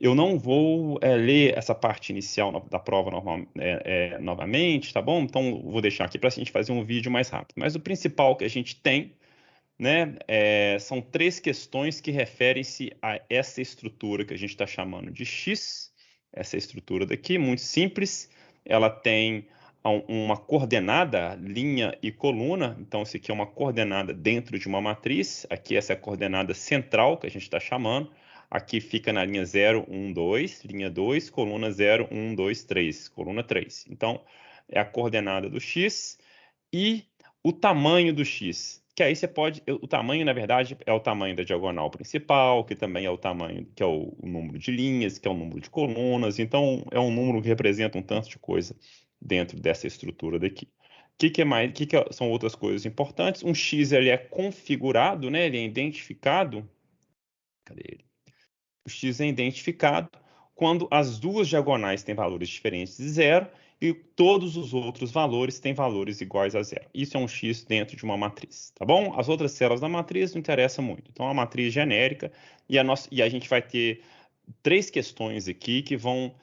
Eu não vou ler essa parte inicial da prova novamente, tá bom? Então, vou deixar aqui para a gente fazer um vídeo mais rápido. Mas o principal que a gente tem, né, são 3 questões que referem-se a essa estrutura que a gente está chamando de X. Essa estrutura daqui, muito simples. Ela tem uma coordenada, linha e coluna. Então, isso aqui é uma coordenada dentro de uma matriz. Aqui, essa é a coordenada central que a gente está chamando. Aqui fica na linha 0, 1, 2, linha 2, coluna 0, 1, 2, 3, coluna 3. Então, é a coordenada do X e o tamanho do X. Que aí você pode... O tamanho, na verdade, é o tamanho da diagonal principal, que também é o tamanho, que é o número de linhas, que é o número de colunas. Então, é um número que representa um tanto de coisa dentro dessa estrutura daqui. O que mais? São outras coisas importantes? Um X ele é configurado, né? Ele é identificado. Cadê ele? O X é identificado quando as duas diagonais têm valores diferentes de zero e todos os outros valores têm valores iguais a zero. Isso é um X dentro de uma matriz, tá bom? As outras células da matriz não interessam muito. Então, a matriz genérica e a gente vai ter 3 questões aqui que vão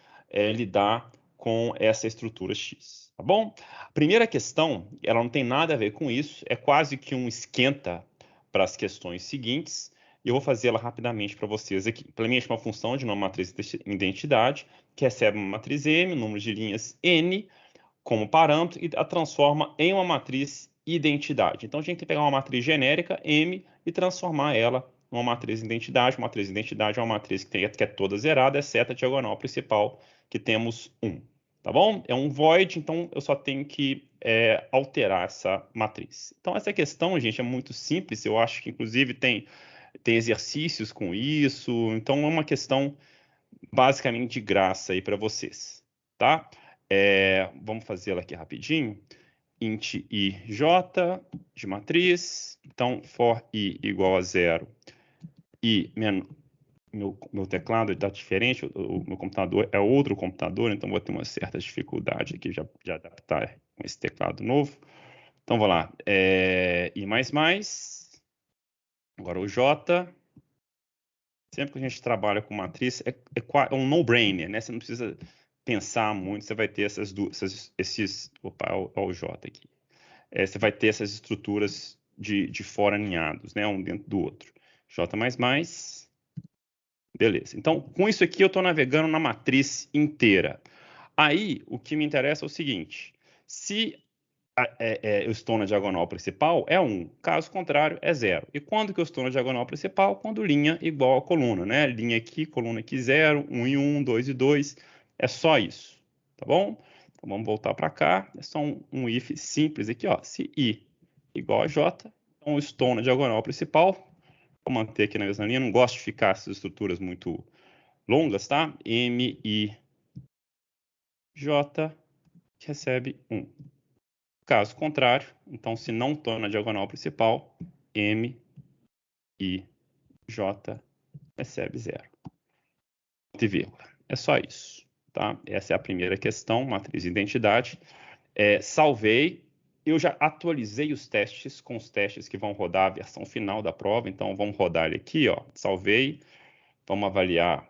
lidar com essa estrutura X, tá bom? A primeira questão, ela não tem nada a ver com isso, é quase que um esquenta para as questões seguintes, e eu vou fazê-la rapidamente para vocês aqui. Implemente uma função de uma matriz de identidade, que recebe uma matriz M, um número de linhas N, como parâmetro, e a transforma em uma matriz identidade. Então, a gente tem que pegar uma matriz genérica, M, e transformar ela numa matriz identidade. Uma matriz identidade é uma matriz que é toda zerada, exceto a diagonal principal, que temos 1. Tá bom? É um void, então eu só tenho que alterar essa matriz. Então, essa questão, gente, é muito simples. Eu acho que, inclusive, tem exercícios com isso. Então, é uma questão basicamente de graça aí para vocês, tá? Vamos fazê-la aqui rapidinho. Int i j de matriz. Então, for i igual a 0 e meu teclado está diferente, o meu computador é outro computador, então vou ter uma certa dificuldade aqui de adaptar com esse teclado novo. Então, vou lá. I++. Agora o j. Sempre que a gente trabalha com matriz, é um no-brainer, né? Você não precisa pensar muito, você vai ter essas duas, opa, olha o J aqui. Você vai ter essas estruturas de fora aninhados, né? Um dentro do outro. J++, beleza. Então, com isso aqui, eu estou navegando na matriz inteira. Aí, o que me interessa é o seguinte, se eu estou na diagonal principal, é 1. Caso contrário, é 0. E quando que eu estou na diagonal principal? Quando linha igual a coluna, né? Linha aqui, coluna aqui, 0, 1 e 1, 2 e 2. É só isso, tá bom? Então, vamos voltar para cá. É só um if simples aqui, ó. Se i igual a j, então eu estou na diagonal principal. Vou manter aqui na mesma linha. Não gosto de ficar essas estruturas muito longas, tá? M, I, J, recebe 1. Caso contrário, então, se não estou na diagonal principal, M, I, J, recebe 0. Ponto e vírgula. É só isso, tá? Essa é a primeira questão, matriz de identidade. Salvei. Eu já atualizei os testes com os testes que vão rodar a versão final da prova. Então, vamos rodar ele aqui, ó. Salvei. Vamos avaliar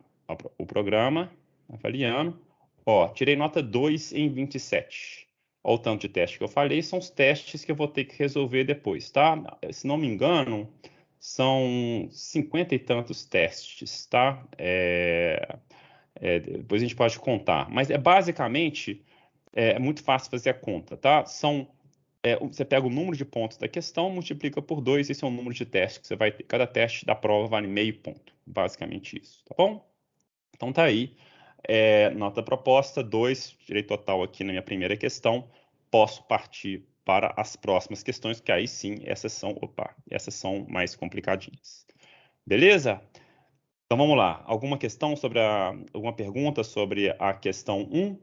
o programa. Avaliando. Ó, tirei nota 2 em 27. Olha o tanto de teste que eu falei, são os testes que eu vou ter que resolver depois, tá? Se não me engano, são 50 e tantos testes, tá? Depois a gente pode contar. Mas basicamente muito fácil fazer a conta, tá? Você pega o número de pontos da questão, multiplica por 2, esse é o número de testes que você vai ter. Cada teste da prova vale meio ponto. Basicamente isso, tá bom? Então tá aí. Nota proposta, 2, tirei total aqui na minha primeira questão. Posso partir para as próximas questões, que aí sim, essas são mais complicadinhas. Beleza? Então vamos lá. Alguma pergunta sobre a questão 1?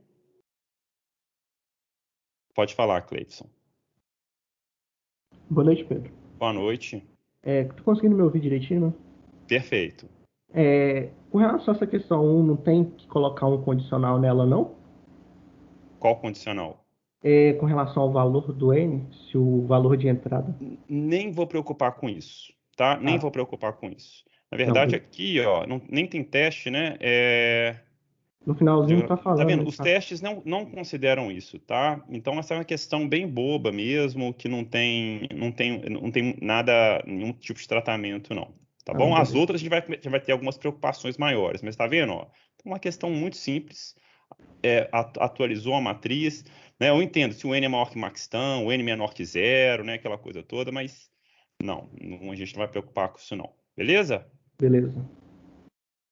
Pode falar, Cleidson. Boa noite, Pedro. Boa noite. Tô conseguindo me ouvir direitinho, né? Perfeito. Com relação a essa questão 1, não tem que colocar um condicional nela, não? Qual condicional? Com relação ao valor do N, se o valor de entrada... Nem vou preocupar com isso, tá? Nem Ah, vou preocupar com isso. Na Não, verdade, aqui, ó, nem tem teste, né? no finalzinho tá Tá falando, vendo? né? Os testes não consideram isso, tá? Então, essa é uma questão bem boba mesmo, que não tem nada, nenhum tipo de tratamento, não. Tá Ah, não, bom? As beleza. outras a gente vai ter algumas preocupações maiores, mas tá vendo? Ó? Uma questão muito simples, atualizou a matriz, né? Eu entendo se o n é maior que maxtan, o n é menor que zero, né? Aquela coisa toda, mas a gente não vai preocupar com isso, não. Beleza? Beleza.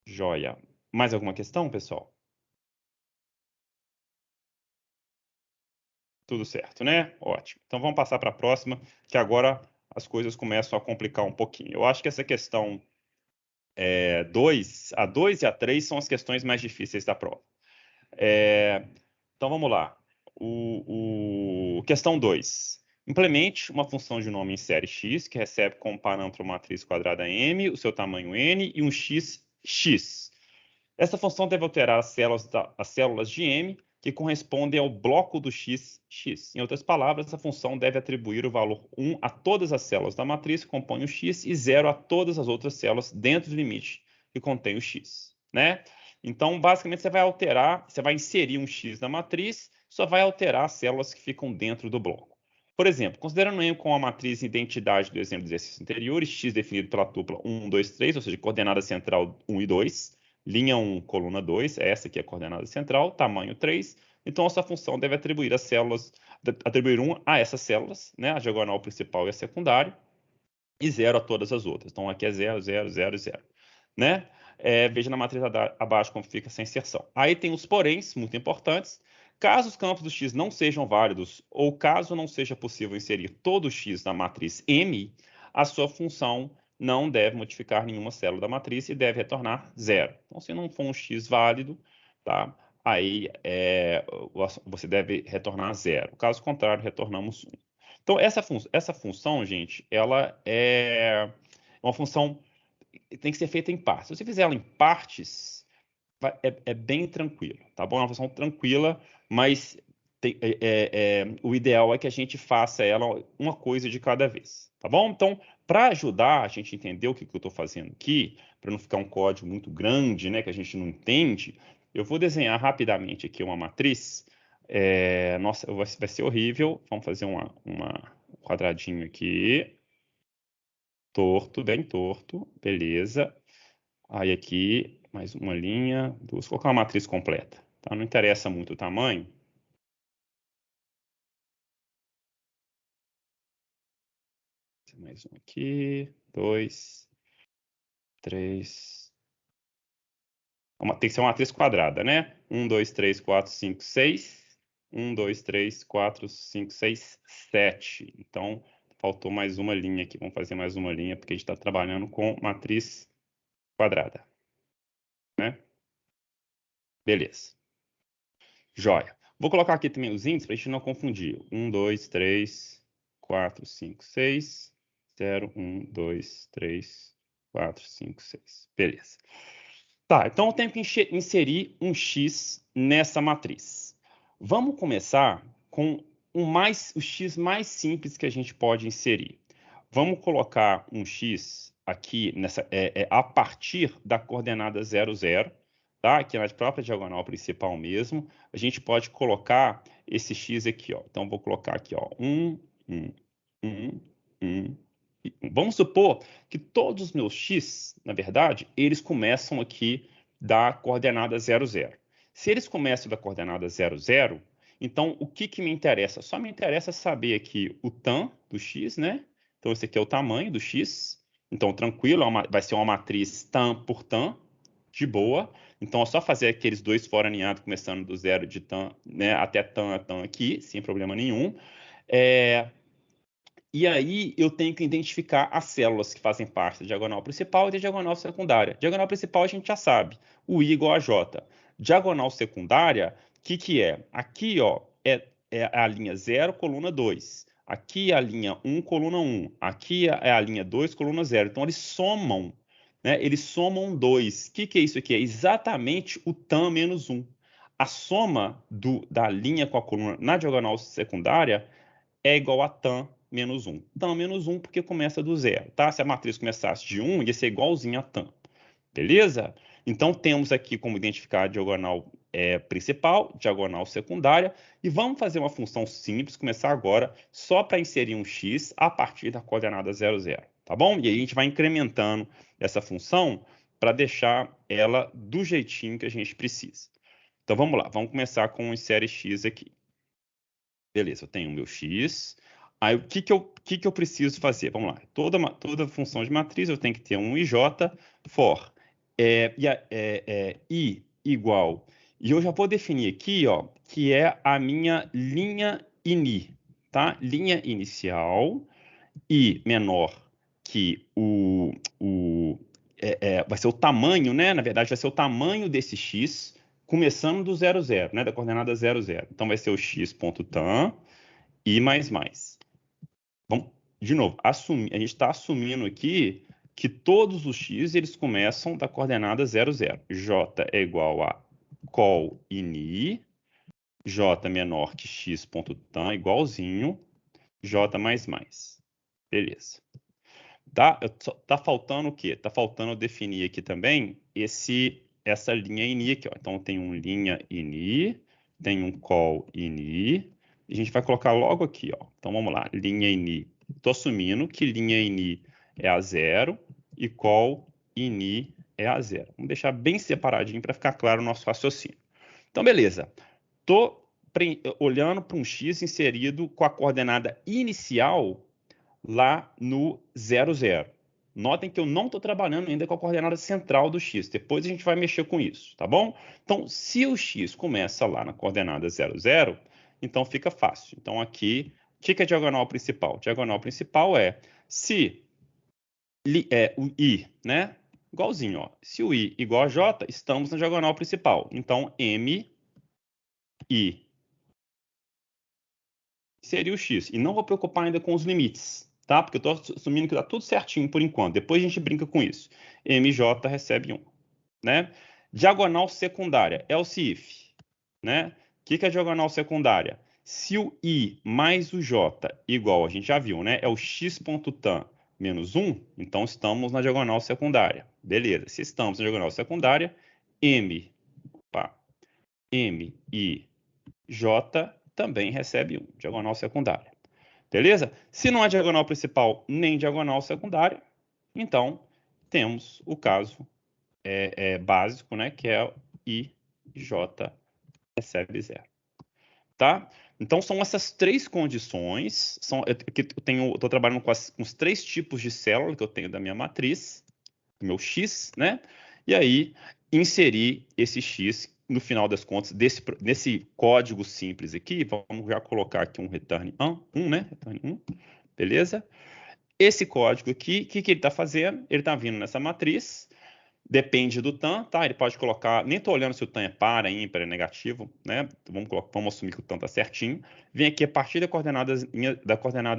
Joia. Mais alguma questão, pessoal? Tudo certo, né? Ótimo. Então vamos passar para a próxima, que agora as coisas começam a complicar um pouquinho. Eu acho que essa questão 2, a 2 e a 3 são as questões mais difíceis da prova. Então vamos lá. Questão 2. Implemente uma função de nome em série x que recebe como parâmetro uma matriz quadrada m, o seu tamanho n e um x. Essa função deve alterar as células de M que correspondem ao bloco do x. Em outras palavras, essa função deve atribuir o valor 1 a todas as células da matriz que compõem o x e 0 a todas as outras células dentro do limite que contém o x, né? Então, basicamente, você vai inserir um x na matriz, só vai alterar as células que ficam dentro do bloco. Por exemplo, considerando M como a matriz identidade do exemplo do exercício anterior, x definido pela tupla 1, 2, 3, ou seja, coordenada central 1 e 2, linha 1, coluna 2, essa aqui é a coordenada central, tamanho 3. Então, essa função deve atribuir 1 a essas células, né, a diagonal principal e a secundária, e 0 a todas as outras. Então, aqui é 0, 0, 0, 0. Né? Veja na matriz abaixo como fica essa inserção. Aí tem os poréns, muito importantes. Caso os campos do x não sejam válidos, ou caso não seja possível inserir todo o x na matriz M, a sua função não deve modificar nenhuma célula da matriz e deve retornar 0. Então, se não for um x válido, tá? Aí você deve retornar 0. Caso contrário, retornamos 1. Então, essa função, gente, ela é uma função que tem que ser feita em partes. Se você fizer ela em partes, é bem tranquilo, tá bom? É uma função tranquila, mas o ideal é que a gente faça ela uma coisa de cada vez, tá bom? Então, para ajudar a gente a entender o que eu estou fazendo aqui, para não ficar um código muito grande, né, que a gente não entende, eu vou desenhar rapidamente aqui uma matriz. Nossa, vai ser horrível. Vamos fazer um quadradinho aqui, torto, bem torto, beleza. Aí aqui, mais uma linha, duas. Vou colocar uma matriz completa, tá? Não interessa muito o tamanho. Mais um aqui, 2, 3. Tem que ser uma matriz quadrada, né? 1, 2, 3, 4, 5, 6. 1, 2, 3, 4, 5, 6, 7. Então, faltou mais uma linha aqui. Vamos fazer mais uma linha, porque a gente está trabalhando com matriz quadrada, né? Beleza. Joia. Vou colocar aqui também os índices para a gente não confundir. 1, 2, 3, 4, 5, 6. 0, 1, 2, 3, 4, 5, 6. Beleza. Tá, então eu tenho que inserir um x nessa matriz. Vamos começar com o x mais simples que a gente pode inserir. Vamos colocar um x aqui a partir da coordenada 0, 0, tá? Aqui na própria diagonal principal mesmo. A gente pode colocar esse x aqui, ó. Então, vou colocar aqui, ó, 1, 1, 1, 1. Vamos supor que todos os meus x, na verdade, eles começam aqui da coordenada 0, 0. Se eles começam da coordenada 0, 0, então o que me interessa? Só me interessa saber aqui o tan do x, né? Então esse aqui é o tamanho do x. Então tranquilo, vai ser uma matriz tan por tan, de boa. Então é só fazer aqueles dois fora alinhados, começando do zero de tan, né, até tan a tan aqui, sem problema nenhum. E aí eu tenho que identificar as células que fazem parte da diagonal principal e da diagonal secundária. Diagonal principal a gente já sabe, o I igual a J. Diagonal secundária, o que é? Aqui, ó, é a linha 0, coluna 2. Aqui é a linha 1, coluna 1. Aqui é a linha 2, coluna 0. Então eles somam, né? Eles somam 2. O que é isso aqui? É exatamente o tan menos 1. A soma da linha com a coluna na diagonal secundária é igual a tan menos 1. Tan menos 1 porque começa do zero, tá? Se a matriz começasse de 1, ia ser igualzinho a tan. Beleza? Então, temos aqui como identificar a diagonal principal, diagonal secundária, e vamos fazer uma função simples, começar agora, só para inserir um x a partir da coordenada 0, 0, tá bom? E aí a gente vai incrementando essa função para deixar ela do jeitinho que a gente precisa. Então, vamos lá, vamos começar com o insere x aqui. Beleza, eu tenho o meu x. Aí, o que que eu preciso fazer? Vamos lá. Toda função de matriz eu tenho que ter um ij for i igual. E eu já vou definir aqui, ó, que é a minha linha ini, tá? Linha inicial, i menor que vai ser o tamanho, né? Na verdade, vai ser o tamanho desse x, começando do 0, 0, né? Da coordenada 0, 0. Então, vai ser o x.tan i mais mais. Vamos, de novo, a gente está assumindo aqui que todos os x eles começam da coordenada 0, 0. J é igual a col ini, j menor que x.tan igualzinho, j mais mais. Beleza. Tá faltando o quê? Tá faltando eu definir aqui também essa linha ini aqui, ó. Então, tem um linha ini, tem um col ini, e a gente vai colocar logo aqui, ó. Então, vamos lá, linha ini. Estou assumindo que linha ini é a 0 e col ini é a 0. Vamos deixar bem separadinho para ficar claro o nosso raciocínio. Então, beleza. Estou olhando para um x inserido com a coordenada inicial lá no 0, 0. Notem que eu não estou trabalhando ainda com a coordenada central do x. Depois a gente vai mexer com isso, tá bom? Então, se o x começa lá na coordenada 0, 0, então fica fácil. Então, aqui, o que é a diagonal principal? A diagonal principal é se o i, né? Igualzinho, ó. Se o i igual a j, estamos na diagonal principal. Então, m, i seria o x. E não vou preocupar ainda com os limites, tá? Porque eu estou assumindo que está tudo certinho por enquanto. Depois a gente brinca com isso. mj recebe 1, né? Diagonal secundária é o if, né? O que é a diagonal secundária? Se o i mais o j igual, a gente já viu, né? É o x.tan menos 1, então estamos na diagonal secundária. Beleza. Se estamos na diagonal secundária, m e j também recebe 1, diagonal secundária. Beleza? Se não há diagonal principal nem diagonal secundária, então temos o caso básico, né, que é i j recebe 0. Tá? Então são essas três condições. Estou trabalhando com os três tipos de célula que eu tenho da minha matriz, do meu x, né? E aí inserir esse x no final das contas, nesse código simples aqui, vamos já colocar aqui um return 1, né? Return 1, beleza? Esse código aqui, o que ele está fazendo? Ele está vindo nessa matriz, depende do tan, tá? Ele pode colocar, nem estou olhando se o tan é par, ímpar, é negativo, né? Vamos assumir que o tan está certinho. Vem aqui a partir da coordenada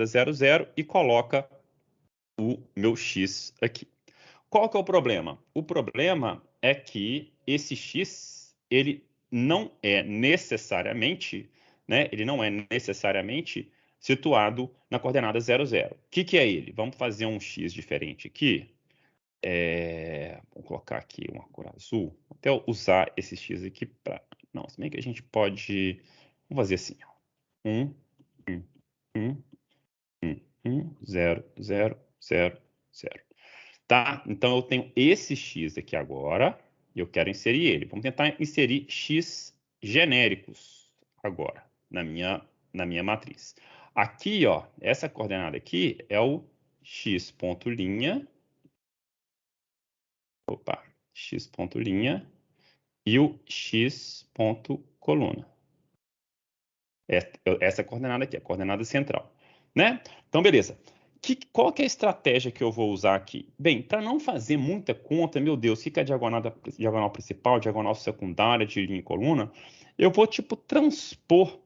0, 0 e coloca o meu x aqui. Qual que é o problema? O problema é que esse x ele não é necessariamente, né? Ele não é necessariamente situado na coordenada 0, 0. O que é ele? Vamos fazer um x diferente aqui. Vamos colocar aqui uma cor azul. Vou até usar esse x aqui para... Não, se bem que a gente pode... Vamos fazer assim. 1, 1, 1, 1, 1, 0, 0, 0, 0. Tá? Então, eu tenho esse x aqui agora, e eu quero inserir ele. Vamos tentar inserir x genéricos agora, na minha matriz. Aqui, ó, essa coordenada aqui é o x.linha, x.linha, e o x.coluna. Essa coordenada aqui, a coordenada central, né? Então, beleza. Qual que é a estratégia que eu vou usar aqui? Bem, para não fazer muita conta, meu Deus, o que é a diagonal principal, diagonal secundária, de linha e coluna? Eu vou, tipo, transpor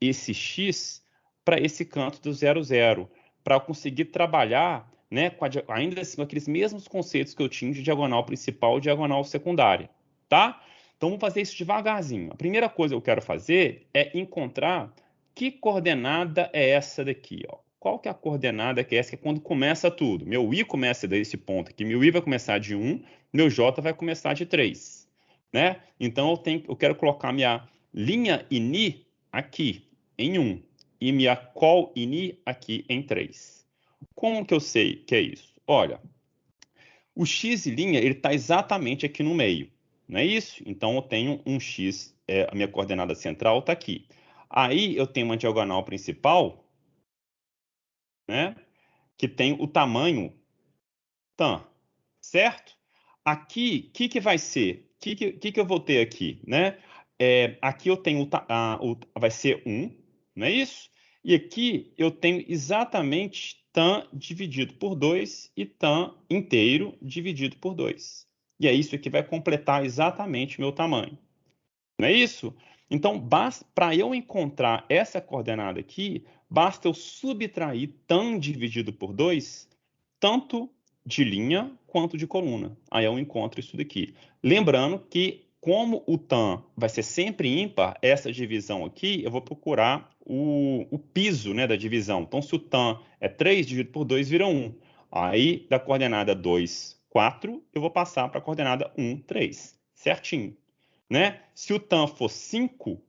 esse x para esse canto do 0, 0, para conseguir trabalhar, né, ainda assim, com aqueles mesmos conceitos que eu tinha de diagonal principal e diagonal secundária, tá? Então, vamos fazer isso devagarzinho. A primeira coisa que eu quero fazer é encontrar que coordenada é essa daqui, ó. qual que é a coordenada que é essa? Que é quando começa tudo. Meu I começa desse ponto aqui, meu I vai começar de 1, meu J vai começar de 3. Né? Então, eu quero colocar minha linha ini aqui em 1 e minha col ini aqui em 3. Como que eu sei que é isso? Olha, o x e linha ele está exatamente aqui no meio, não é isso? Então eu tenho um x, a minha coordenada central está aqui. Aí eu tenho uma diagonal principal, né, que tem o tamanho tan, certo? Aqui, o que vai ser? O que eu vou ter aqui, né? Aqui eu tenho vai ser 1, não é isso? E aqui eu tenho exatamente tan dividido por 2 e tan inteiro dividido por 2. E é isso que vai completar exatamente o meu tamanho. Não é isso? Então, para eu encontrar essa coordenada aqui, basta eu subtrair tan dividido por 2, tanto de linha quanto de coluna. Aí eu encontro isso daqui. Lembrando que, como o tan vai ser sempre ímpar, essa divisão aqui, eu vou procurar o piso, né, da divisão. Então, se o tan é 3 dividido por 2, vira 1. Aí, da coordenada 2, 4, eu vou passar para a coordenada 1, 3. Certinho. Né? Se o tan for 5,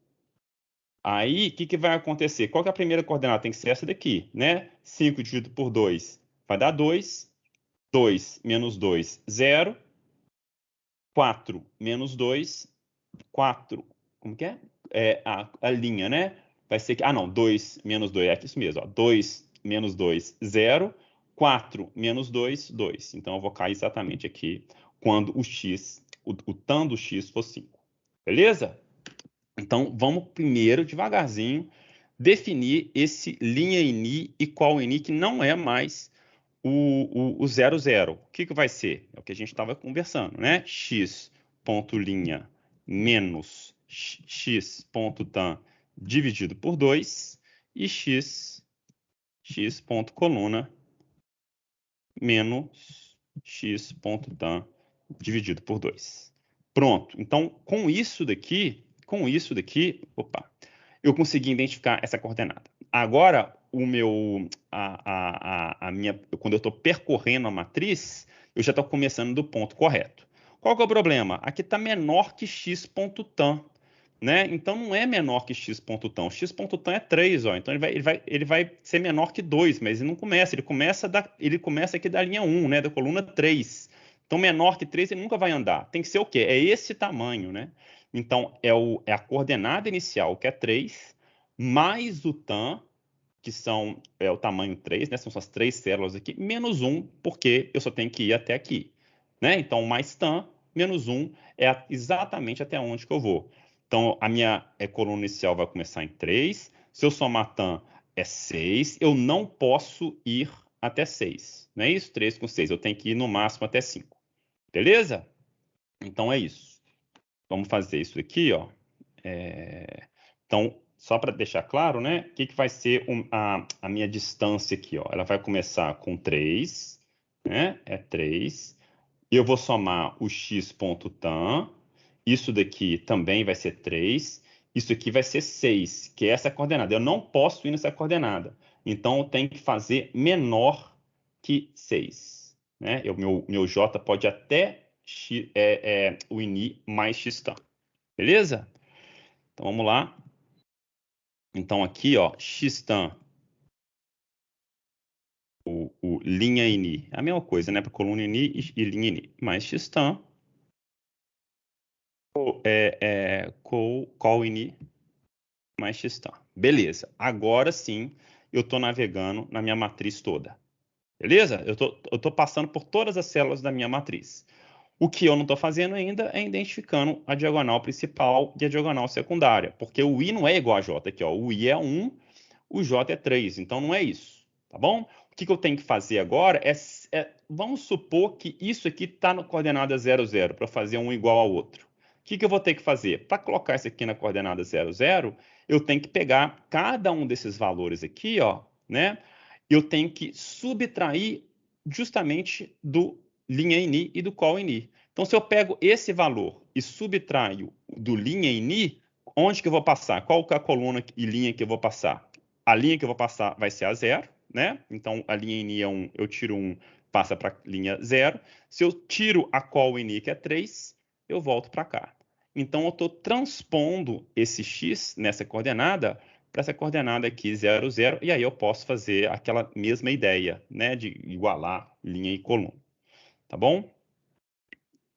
aí o que vai acontecer? Qual que é a primeira coordenada? Tem que ser essa daqui, né? 5 dividido por 2 vai dar 2. 2 menos 2, 0. 4 menos 2, 4. Como que é? A linha, né? Vai ser que. Ah, não. 2 menos 2. É aqui isso mesmo. Ó. 2 menos 2, 0. 4 menos 2, 2. Então eu vou cair exatamente aqui quando o tan do x for 5. Beleza? Então, vamos primeiro, devagarzinho, definir esse linha ini e qual ini, que não é mais o 0, 0. O que vai ser? É o que a gente estava conversando, né? X ponto linha menos x ponto tan dividido por 2 e x ponto coluna menos x ponto tan dividido por 2. Pronto. Então, com isso daqui, opa, eu consegui identificar essa coordenada. Agora, quando eu estou percorrendo a matriz, eu já estou começando do ponto correto. Qual que é o problema? Aqui está menor que x ponto tan, né? Então não é menor que x ponto tan. X ponto tan é 3, ó. Então ele vai ser menor que 2, mas ele não começa. Ele começa aqui da linha 1, né? Da coluna 3. Então menor que 3 ele nunca vai andar. Tem que ser o quê? É esse tamanho, né? Então é a coordenada inicial, que é 3, mais o tan, que é o tamanho 3, né? São as 3 células aqui, menos 1, porque eu só tenho que ir até aqui, né? Então mais tan menos 1 é exatamente até onde que eu vou. Então, a minha coluna inicial vai começar em 3. Se eu somar tan, é 6. Eu não posso ir até 6. Não é isso? 3 com 6. Eu tenho que ir no máximo até 5. Beleza? Então, é isso. Vamos fazer isso aqui, ó. Então, só para deixar claro, né? O que vai ser a minha distância aqui, ó? Ela vai começar com 3, né? É 3. E eu vou somar o x ponto tan. Isso daqui também vai ser 3. Isso aqui vai ser 6, que é essa coordenada. Eu não posso ir nessa coordenada. Então, eu tenho que fazer menor que 6. Né? Meu j pode até o ini mais x tan. Beleza? Então, vamos lá. Então, aqui, ó, x tan, o linha ini, é a mesma coisa, né? Para coluna ini e linha ini, mais x tan, col ini mais x tan. Beleza. Agora sim, eu estou navegando na minha matriz toda. Beleza? Eu tô passando por todas as células da minha matriz. O que eu não estou fazendo ainda é identificando a diagonal principal e a diagonal secundária, porque o i não é igual a j aqui, ó. O i é 1, o j é 3, então não é isso, tá bom? O que eu tenho que fazer agora vamos supor que isso aqui está na coordenada 0, 0, para fazer um igual ao outro. O que eu vou ter que fazer? Para colocar isso aqui na coordenada 0, 0, eu tenho que pegar cada um desses valores aqui, ó, né? Eu tenho que subtrair justamente do linha ini e do col ini. Então, se eu pego esse valor e subtraio do linha ini, onde que eu vou passar? Qual que é a coluna e linha que eu vou passar? A linha que eu vou passar vai ser a 0, né? Então, a linha ini é 1, eu tiro 1, passa para a linha 0. Se eu tiro a col ini, que é 3, eu volto para cá. Então, eu estou transpondo esse x nessa coordenada para essa coordenada aqui, 0, 0, e aí eu posso fazer aquela mesma ideia, né, de igualar linha e coluna. Tá bom?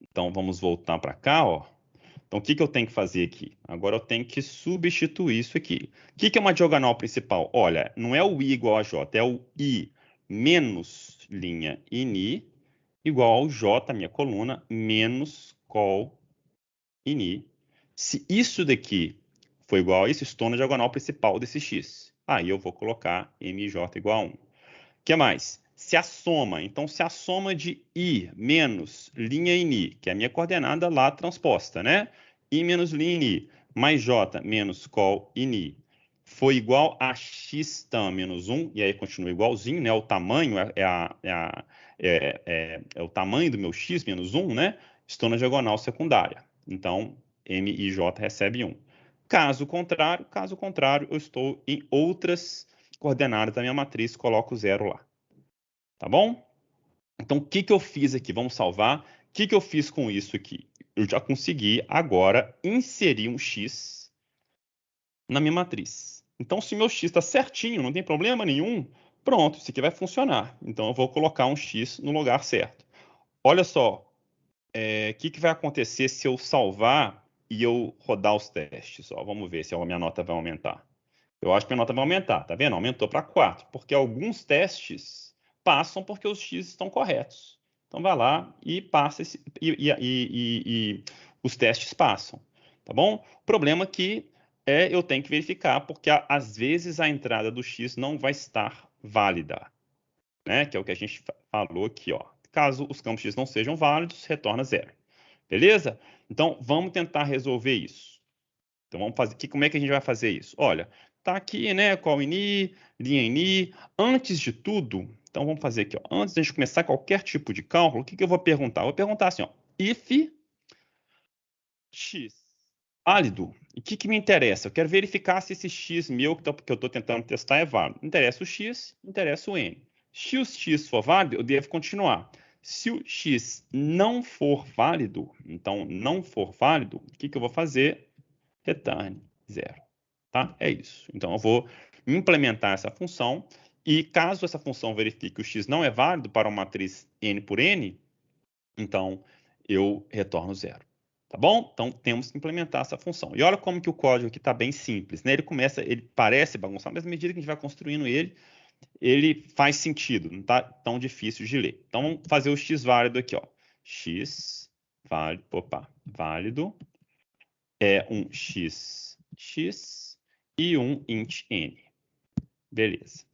Então, vamos voltar para cá, ó. Então, o que eu tenho que fazer aqui? Agora eu tenho que substituir isso aqui. O que é uma diagonal principal? Olha, não é o I igual a J, é o I menos linha ini igual ao J, minha coluna, menos col ini. Se isso daqui for igual a isso, estou na diagonal principal desse x. Aí eu vou colocar mj igual a 1. O que mais? Se a soma, então se a soma de I menos linha ini, que é a minha coordenada lá transposta, né? I menos linha ini, mais J menos col ini, foi igual a x tam menos 1, e aí continua igualzinho, né? O tamanho é o tamanho do meu x menos 1, né? Estou na diagonal secundária. Então, MIJ recebe 1. Caso contrário, eu estou em outras coordenadas da minha matriz, coloco 0 lá. Tá bom? Então, o que eu fiz aqui? Vamos salvar. O que eu fiz com isso aqui? Eu já consegui agora inserir um x na minha matriz. Então, se meu x está certinho, não tem problema nenhum, pronto, isso aqui vai funcionar. Então, eu vou colocar um x no lugar certo. Olha só, o que vai acontecer se eu salvar e eu rodar os testes? Ó, vamos ver se a minha nota vai aumentar. Eu acho que minha nota vai aumentar, tá vendo? Aumentou para 4, porque alguns testes passam porque os x estão corretos. Então vai lá e passa e os testes passam, tá bom? O problema aqui eu tenho que verificar, porque às vezes a entrada do x não vai estar válida, né? Que é o que a gente falou aqui, ó. Caso os campos x não sejam válidos, retorna 0. Beleza? Então vamos tentar resolver isso. Então vamos fazer. Como é que a gente vai fazer isso? Olha, tá aqui, né? Col ini, linha ini. Antes de tudo, então vamos fazer aqui, ó. Antes de a gente começar qualquer tipo de cálculo, o que eu vou perguntar? Eu vou perguntar assim, ó. If x válido, o que me interessa? Eu quero verificar se esse x meu que eu estou tentando testar é válido. Interessa o x, interessa o n. Se o x for válido, eu devo continuar. Se o x não for válido, então não for válido, o que eu vou fazer? Return 0. Tá? É isso. Então, eu vou implementar essa função e caso essa função verifique que o x não é válido para uma matriz n por n, então eu retorno 0. Tá bom? Então, temos que implementar essa função. E olha como que o código aqui está bem simples, né? Ele parece bagunçado, mas à medida que a gente vai construindo ele faz sentido, não está tão difícil de ler. Então, vamos fazer o x válido aqui, ó. X válido é um x e um int n. Beleza.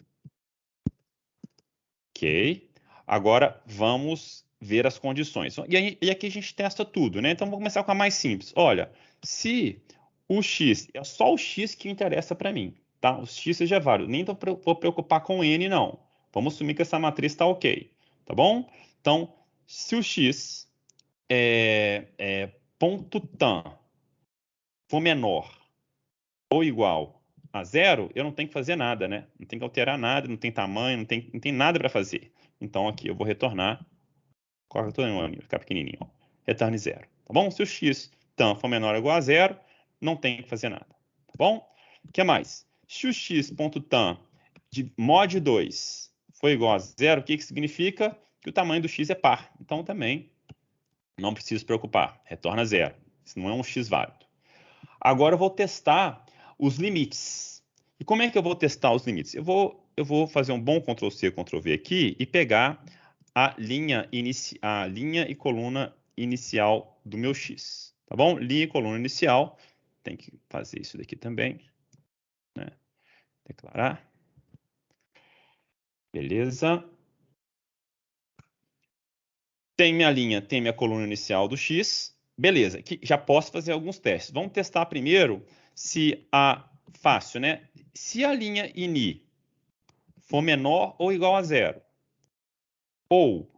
Ok. Agora vamos ver as condições. E aqui a gente testa tudo, né? Então vamos começar com a mais simples. Olha, se o x é só o x que interessa para mim, tá? O x seja válido. Nem vou preocupar com n, não. Vamos assumir que essa matriz está ok, tá bom? Então, se o x ponto tan for menor ou igual a 0, eu não tenho que fazer nada, né? Não tem que alterar nada, não tem tamanho, não tem nada para fazer. Então aqui eu vou retornar, corta todo ficar pequenininho, ó. Retorne 0, tá bom? Se o x tan for menor ou igual a 0, não tem que fazer nada, tá bom? O que mais? Se o x.tan de mod 2 for igual a 0, o que significa? Que o tamanho do x é par. Então também não preciso se preocupar, retorna 0. Isso não é um x válido. Agora eu vou testar os limites. E como é que eu vou testar os limites? Eu vou fazer um bom Ctrl+C, Ctrl+V aqui e pegar a linha e coluna inicial do meu x. Tá bom? Linha e coluna inicial. Tem que fazer isso daqui também, né? Declarar. Beleza. Tem minha linha, tem minha coluna inicial do x. Beleza, já posso fazer alguns testes. Vamos testar primeiro se fácil, né? Se a linha ini for menor ou igual a 0, ou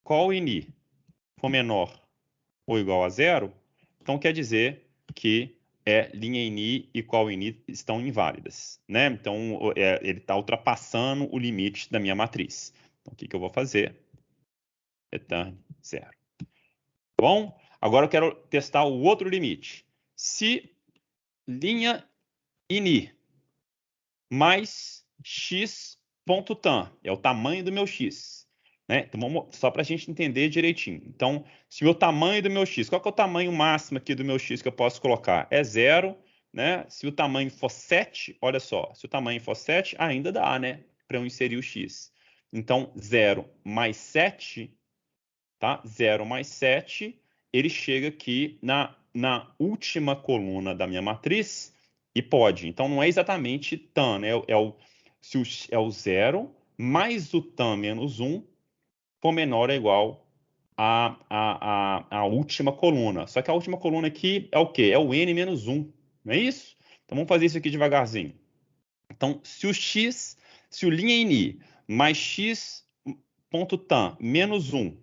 col ini for menor ou igual a 0, então quer dizer que linha ini e qual ini estão inválidas, né? Então, ele está ultrapassando o limite da minha matriz. Então, o que eu vou fazer? Return 0. Tá bom? Agora eu quero testar o outro limite. Se linha ini mais x.tan, é o tamanho do meu x, né? Então, só para a gente entender direitinho. Então, se o tamanho do meu x, qual que é o tamanho máximo aqui do meu x que eu posso colocar? É 0, né? Se o tamanho for 7, olha só, se o tamanho for 7, ainda dá, né? Para eu inserir o x. Então, 0 mais 7, tá? 0 mais 7, ele chega aqui na última coluna da minha matriz e pode. Então, não é exatamente tan, né? É o 0 mais o tan menos 1 for menor ou igual à última coluna. Só que a última coluna aqui é o quê? É o n menos 1, não é isso? Então, vamos fazer isso aqui devagarzinho. Então, se o linha ini mais x.tan menos 1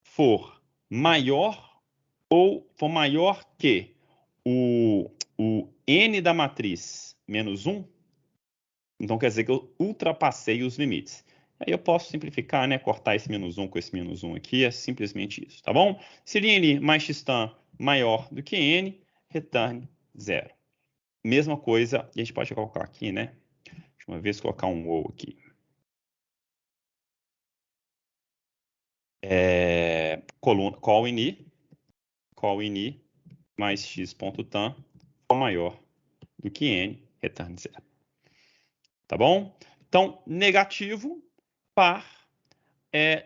for maior ou for maior que o n da matriz menos 1, então quer dizer que eu ultrapassei os limites. Aí eu posso simplificar, né? Cortar esse menos 1 com esse menos 1 aqui, é simplesmente isso, tá bom? Se n mais x-tan maior do que n, return 0. Mesma coisa, e a gente pode colocar aqui, né? Deixa eu uma vez colocar um ou aqui. Coluna, call ini mais x.tan for maior do que n, return 0. Tá bom? Então, negativo, par,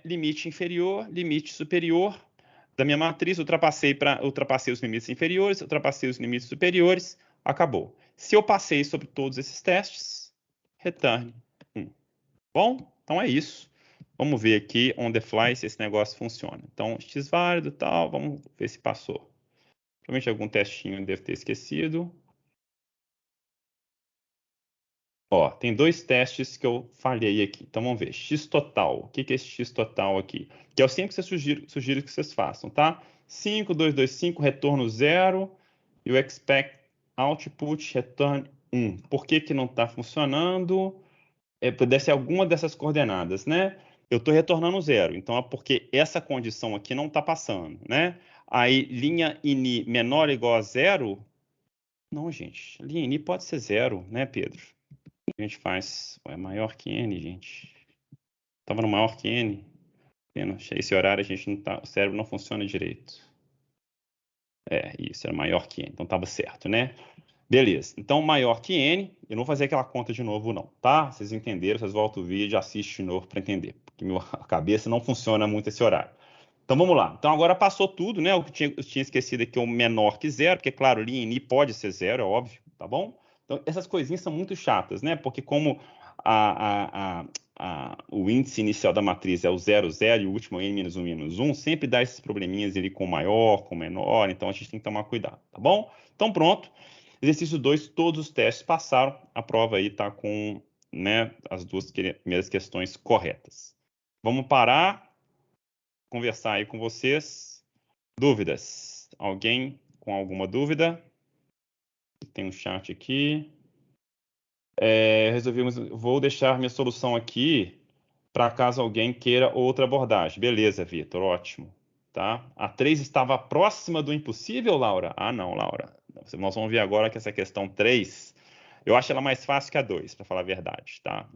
limite inferior, limite superior da minha matriz, ultrapassei os limites inferiores, ultrapassei os limites superiores, acabou. Se eu passei sobre todos esses testes, return 1. Bom, então é isso. Vamos ver aqui on the fly se esse negócio funciona. Então, x válido e tal, vamos ver se passou. Provavelmente algum testinho eu devo ter esquecido. Ó, tem dois testes que eu falhei aqui. Então vamos ver. X total. O que é esse X total aqui? Que é o sempre que eu sugiro que vocês façam, tá? 5, 2, 2, 5, retorno 0. E o expect output return 1. Por que que não está funcionando? Pudesse ser alguma dessas coordenadas, né? Eu estou retornando 0. Então é porque essa condição aqui não está passando, né? Aí, linha ini menor ou igual a 0? Não, gente. Linha ini pode ser 0, né, Pedro? A gente faz. É maior que N, gente. Tava no maior que N. Esse horário a gente não tá. O cérebro não funciona direito. Isso, era maior que N. Então tava certo, né? Beleza. Então, maior que N. Eu não vou fazer aquela conta de novo, não, tá? Vocês entenderam, vocês voltam o vídeo, assistem de novo para entender. Porque minha cabeça não funciona muito esse horário. Então vamos lá. Então agora passou tudo, né? O que eu tinha esquecido aqui é o menor que 0, porque, claro, linha ini pode ser 0, é óbvio, tá bom? Então essas coisinhas são muito chatas, né? Porque como o índice inicial da matriz é o 0, 0 e o último é n menos 1, menos 1, sempre dá esses probleminhas ali com maior, com menor, então a gente tem que tomar cuidado, tá bom? Então pronto. Exercício 2, todos os testes passaram. A prova aí tá com, né, as duas primeiras questões corretas. Vamos parar, conversar aí com vocês. Dúvidas? Alguém com alguma dúvida? Tem um chat aqui. Vou deixar minha solução aqui para caso alguém queira outra abordagem. Beleza, Vitor, ótimo. Tá? A 3 estava próxima do impossível, Laura? Ah, não, Laura. Nós vamos ver agora que essa questão 3, eu acho ela mais fácil que a 2, para falar a verdade. Tá?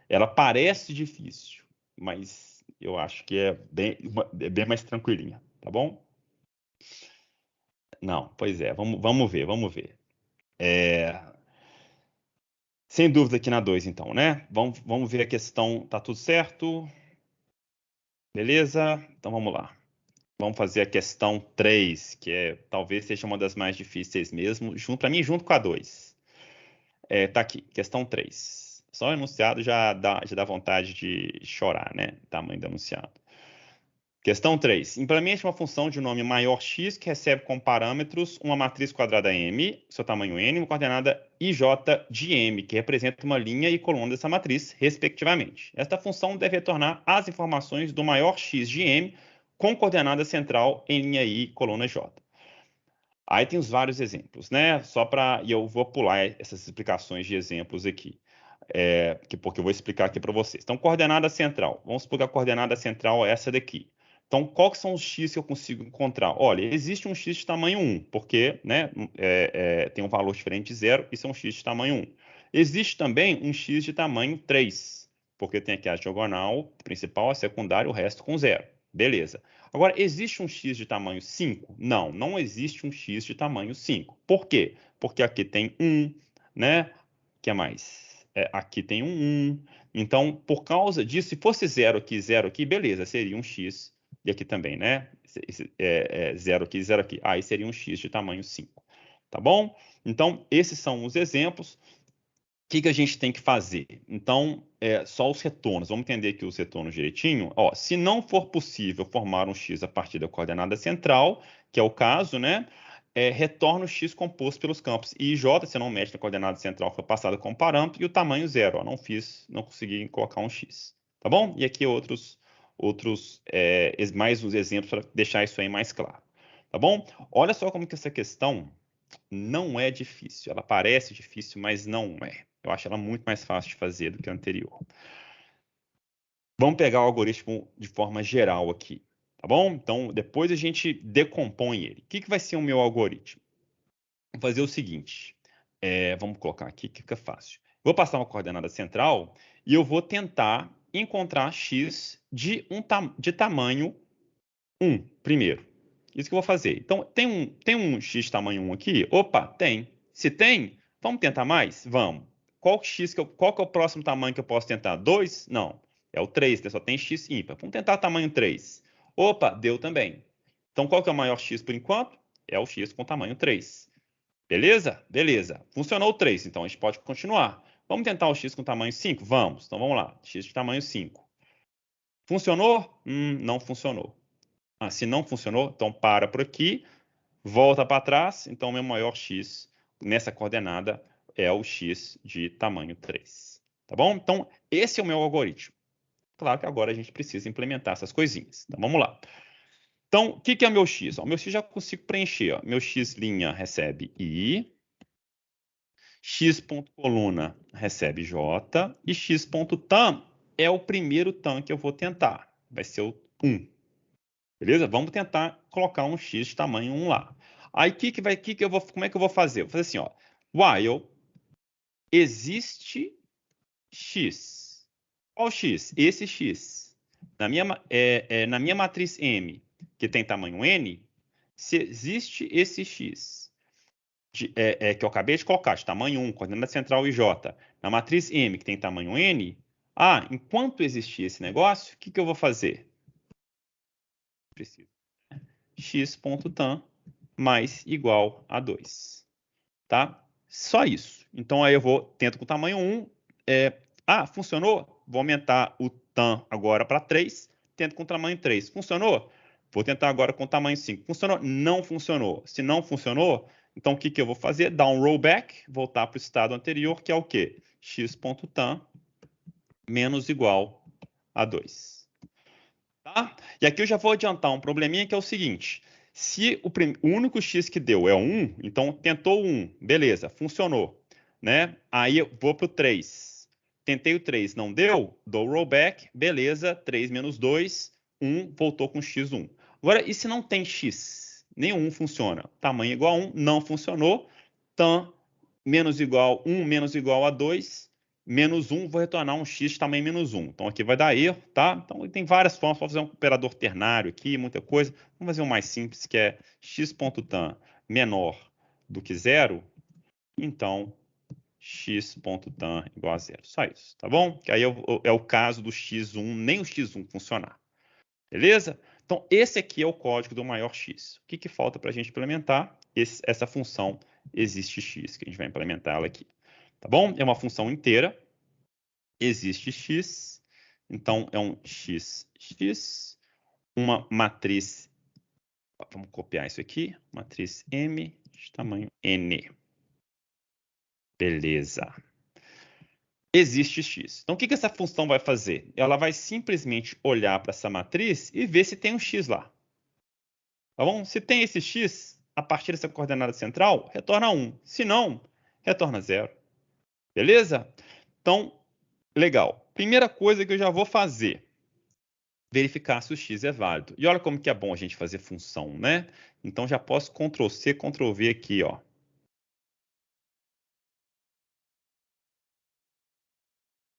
Ela parece difícil, mas eu acho que é bem mais tranquilinha, tá bom? Não, pois é, vamos ver. Sem dúvida aqui na 2, então, né? Vamos ver a questão, tá tudo certo? Beleza? Então vamos lá. Vamos fazer a questão 3, que talvez seja uma das mais difíceis mesmo, para mim, junto com a 2. Tá aqui, questão 3. Só o enunciado já dá vontade de chorar, né? Tamanho do enunciado. Questão 3. Implemente uma função de nome maior x que recebe como parâmetros uma matriz quadrada M, seu tamanho n, uma coordenada ij de m, que representa uma linha e coluna dessa matriz, respectivamente. Esta função deve retornar as informações do maior x de m com coordenada central em linha i, coluna j. Aí tem os vários exemplos, né? E eu vou pular essas explicações de exemplos aqui, porque eu vou explicar aqui para vocês. Então, coordenada central. Vamos supor que a coordenada central é essa daqui. Então, qual que são os x que eu consigo encontrar? Olha, existe um x de tamanho 1, porque, né, tem um valor diferente de 0, isso é um x de tamanho 1. Existe também um x de tamanho 3, porque tem aqui a diagonal principal, a secundária, o resto com 0. Beleza. Agora, existe um x de tamanho 5? Não, não existe um x de tamanho 5. Por quê? Porque aqui tem 1, né? O que mais? Aqui tem um 1. Então, por causa disso, se fosse 0 aqui, beleza, seria um x. E aqui também, né? 0 aqui. Aí seria um x de tamanho 5. Tá bom? Então, esses são os exemplos. O que a gente tem que fazer? Então, só os retornos. Vamos entender aqui os retornos direitinho. Ó, se não for possível formar um x a partir da coordenada central, que é o caso, né? Retorna o x composto pelos campos I e J, se não mexe na coordenada central, foi passada como parâmetro, e o tamanho 0. Ó, não consegui colocar um x. Tá bom? E aqui mais uns exemplos para deixar isso aí mais claro. Tá bom? Olha só como que essa questão não é difícil. Ela parece difícil, mas não é. Eu acho ela muito mais fácil de fazer do que a anterior. Vamos pegar o algoritmo de forma geral aqui, tá bom? Então, depois a gente decompõe ele. O que vai ser o meu algoritmo? Vou fazer o seguinte. Vamos colocar aqui que fica fácil. Vou passar uma coordenada central e eu vou tentar encontrar x de tamanho 1 primeiro. Isso que eu vou fazer. Então, tem um x tamanho 1 aqui? Opa, tem. Se tem, vamos tentar mais? Vamos. Qual que é o próximo tamanho que eu posso tentar? 2? Não. É o 3, só tem x ímpar. Vamos tentar tamanho 3. Opa, deu também. Então, qual que é o maior x por enquanto? É o x com tamanho 3. Beleza? Beleza. Funcionou o 3, então a gente pode continuar. Vamos tentar o x com tamanho 5? Vamos. Então, vamos lá. X de tamanho 5. Funcionou? Não funcionou. Se não funcionou, então para por aqui, volta para trás. Então, o meu maior x nessa coordenada é o x de tamanho 3. Tá bom? Então, esse é o meu algoritmo. Claro que agora a gente precisa implementar essas coisinhas. Então, vamos lá. Então, o que é meu x? O meu x já consigo preencher. Ó. Meu x' recebe i, x.coluna recebe j, e x.tam é o primeiro tam que eu vou tentar. Vai ser o 1. Beleza? Vamos tentar colocar um x de tamanho 1 lá. Aí, como é que eu vou fazer? Eu vou fazer assim, ó. While existe x. Qual x? Esse x. Na minha matriz M, que tem tamanho n, se existe esse x, que eu acabei de colocar, de tamanho 1, coordenada central ij, na matriz M, que tem tamanho n, enquanto existir esse negócio, o que eu vou fazer? Preciso. x.tam mais igual a 2. Tá? Só isso. Então, aí eu tento com o tamanho 1. Funcionou? Vou aumentar o tam agora para 3. Tento com o tamanho 3. Funcionou? Vou tentar agora com o tamanho 5. Funcionou? Não funcionou. Se não funcionou, então o que eu vou fazer? Dar um rollback, voltar para o estado anterior, que é o quê? x.tam menos igual a 2. Tá? E aqui eu já vou adiantar um probleminha que é o seguinte. Se o único x que deu é 1, então tentou 1, beleza, funcionou. Né? Aí eu vou para o 3. Tentei o 3, não deu? Dou rollback, beleza, 3 menos 2, 1, voltou com x1. Agora, e se não tem x? Nenhum funciona. Tamanho igual a 1, não funcionou. Tam menos igual 1 menos igual a 2, menos 1, vou retornar um x de tamanho menos 1. Então, aqui vai dar erro, tá? Então, tem várias formas para fazer um operador ternário aqui, muita coisa. Vamos fazer um mais simples, que é x.tam menor do que 0. Então, x.tam igual a 0. Só isso, tá bom? Que aí é o caso do x1, nem o x1 funcionar. Beleza? Então, esse aqui é o código do maior x. O que falta para a gente implementar? Essa função existe x, que a gente vai implementar ela aqui. Tá bom? É uma função inteira. Existe x. Então, é um x, uma matriz. Vamos copiar isso aqui. Matriz M de tamanho n. Beleza. Existe x. Então, o que essa função vai fazer? Ela vai simplesmente olhar para essa matriz e ver se tem um x lá. Tá bom? Se tem esse x, a partir dessa coordenada central, retorna 1. Se não, retorna 0. Beleza? Então, legal. Primeira coisa que eu já vou fazer, verificar se o x é válido. E olha como que é bom a gente fazer função, né? Então, já posso Ctrl+C, Ctrl+V aqui, ó.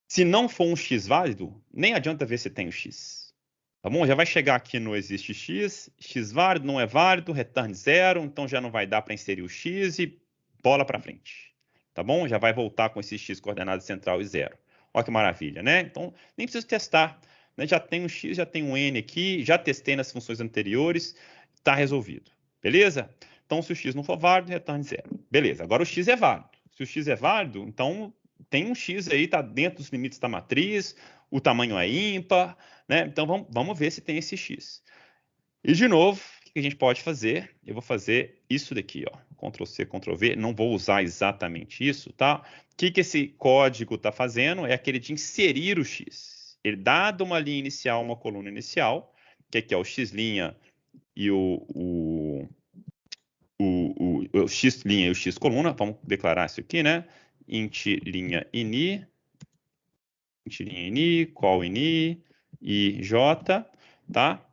Se não for um x válido, nem adianta ver se tem o x. Tá bom? Já vai chegar aqui no existe x, x válido, não é válido, return 0, então já não vai dar para inserir o x e bola para frente. Tá bom? Já vai voltar com esse x coordenada central e 0. Olha que maravilha, né? Então, nem preciso testar. Né? Já tem um x, já tem um n aqui, já testei nas funções anteriores, está resolvido. Beleza? Então, se o x não for válido, retorne 0. Beleza, agora o x é válido. Se o x é válido, então tem um x aí, está dentro dos limites da matriz, o tamanho é ímpar, né? Então vamos ver se tem esse x. E de novo, o que a gente pode fazer? Eu vou fazer isso daqui, ó. Ctrl+C, Ctrl+V. Não vou usar exatamente isso, tá? O que esse código está fazendo é aquele de inserir o x. Ele dado uma linha inicial, uma coluna inicial, que aqui é o x' e o x' e o x coluna. Vamos declarar isso aqui, né? Int linha ini, call ini e j, tá?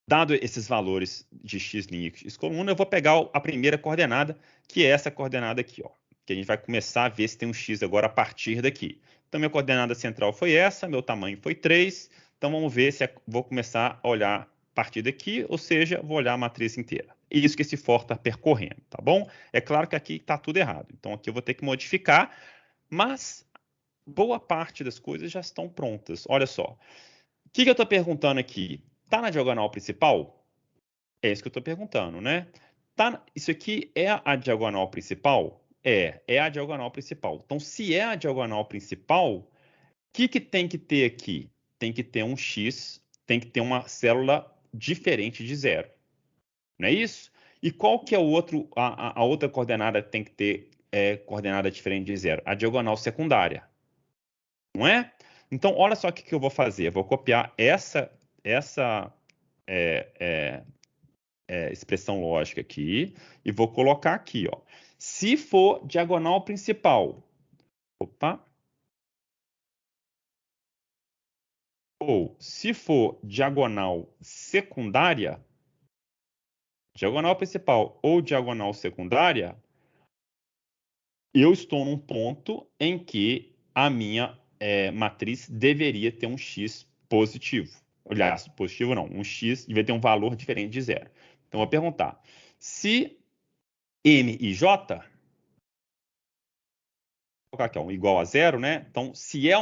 Dado esses valores de x' e x coluna, eu vou pegar a primeira coordenada, que é essa coordenada aqui, ó. Que a gente vai começar a ver se tem um x agora a partir daqui. Então, minha coordenada central foi essa, meu tamanho foi 3. Então, vamos ver se vou começar a olhar a partir daqui, ou seja, vou olhar a matriz inteira. E isso que esse for está percorrendo, tá bom? É claro que aqui está tudo errado. Então, aqui eu vou ter que modificar, mas boa parte das coisas já estão prontas. Olha só. O que eu estou perguntando aqui? Está na diagonal principal? É isso que eu estou perguntando, né? Isso aqui é a diagonal principal? É a diagonal principal. Então, se é a diagonal principal, o que tem que ter aqui? Tem que ter um x, tem que ter uma célula diferente de 0. Não é isso? E qual que é a outra coordenada que tem que ter coordenada diferente de 0? A diagonal secundária. Não é? Então, olha só o que eu vou fazer. Eu vou copiar essa expressão lógica aqui e vou colocar aqui, ó. Se for diagonal principal, opa, ou se for diagonal secundária, diagonal principal ou diagonal secundária, eu estou num ponto em que a minha matriz deveria ter um x positivo. Aliás, positivo não, um x deveria ter um valor diferente de 0. Então, eu vou perguntar, se m e j, vou colocar aqui, ó, igual a 0, né? Então, se é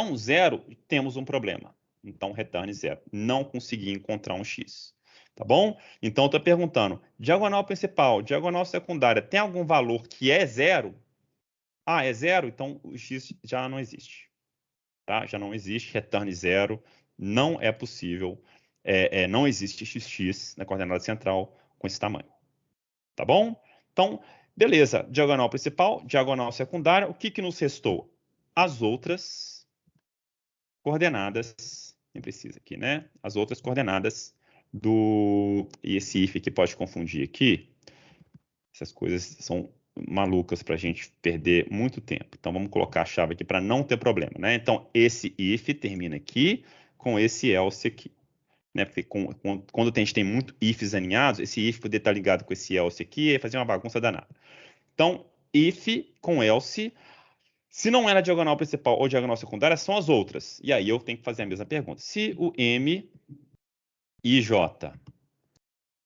um 0, temos um problema. Então, retorne 0. Não consegui encontrar um x. Tá bom? Então, eu estou perguntando, diagonal principal, diagonal secundária, tem algum valor que é 0? Ah, é 0? Então, o x já não existe. Tá? Já não existe, retorne 0. Não é possível. Não existe xx na coordenada central com esse tamanho. Tá bom? Então, beleza. Diagonal principal, diagonal secundária. O que nos restou? As outras coordenadas. Nem precisa aqui, né? As outras coordenadas do... E esse if que pode confundir aqui. Essas coisas são malucas para a gente perder muito tempo. Então, vamos colocar a chave aqui para não ter problema, né? Então, esse if termina aqui com esse else aqui. Né? Porque quando a gente tem muito ifs alinhados, esse if poder estar ligado com esse else aqui e fazer uma bagunça danada. Então, if com else, se não é na diagonal principal ou diagonal secundária, são as outras. E aí eu tenho que fazer a mesma pergunta. Se o m e j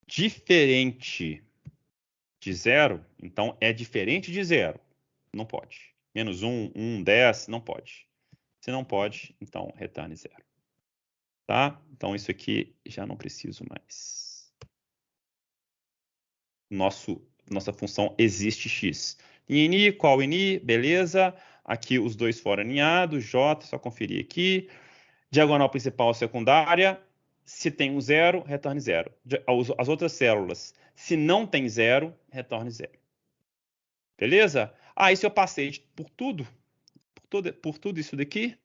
diferente de 0, então é diferente de 0. Não pode. Menos 1, 1, 10, não pode. Se não pode, então retorne 0. Tá? Então isso aqui já não preciso mais. Nossa função existe x. Ini, qual ini, beleza. Aqui os dois foram alinhados, j, só conferir aqui. Diagonal principal secundária, se tem um 0, retorne 0. As outras células, se não tem 0, retorne 0. Beleza? Ah, isso eu passei por tudo isso daqui.